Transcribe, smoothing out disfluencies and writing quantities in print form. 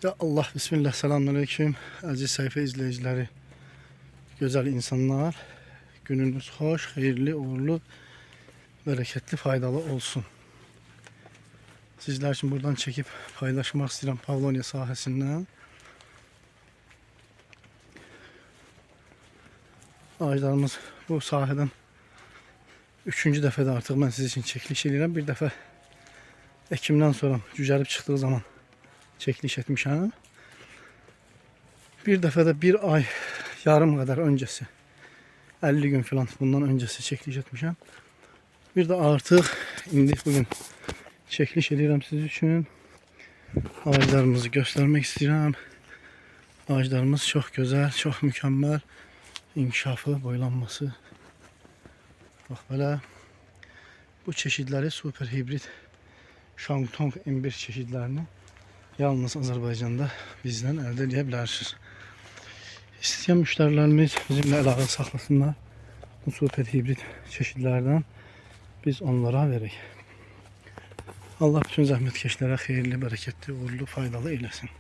Ya Allah, bismillah, selamünaleyküm. Aziz sayfa izleyicileri, güzel insanlar. Gününüz hoş, hayırlı, uğurlu, bereketli, faydalı olsun. Sizler için buradan çekip paylaşmak istedim Pavlonia sahəsindən. Ağaclarımız bu sahədən 3-cü dəfədə artıq mən siz için çəkiliş edirəm. Bir dəfə Ekimdən sonra cücərib çıxdığı zaman çəkiliş etmişəm. Bir dəfə də bir ay yarım kadar öncesi, 50 gün falan bundan öncesi çəkiliş etmişəm. Bir de artık indi bugün çəkiliş edirəm siz için. Ağaclarımızı göstermek istedim. Ağaclarımız çok güzel, çok mükemmel. İnkişafı, boylanması. Bak böyle bu çeşitleri super hibrit Shantung M1 çeşitlerini yalnız Azerbaycan'da bizden elde edebilirsiniz. İsteyen müşterilerimiz bizimle əlaqə saxlasınlar. Bu super hibrit çeşitlerden biz onlara verək. Allah bütün zəhmətkeşlərə xeyirli, bereketli, uğurlu, faydalı eylesin.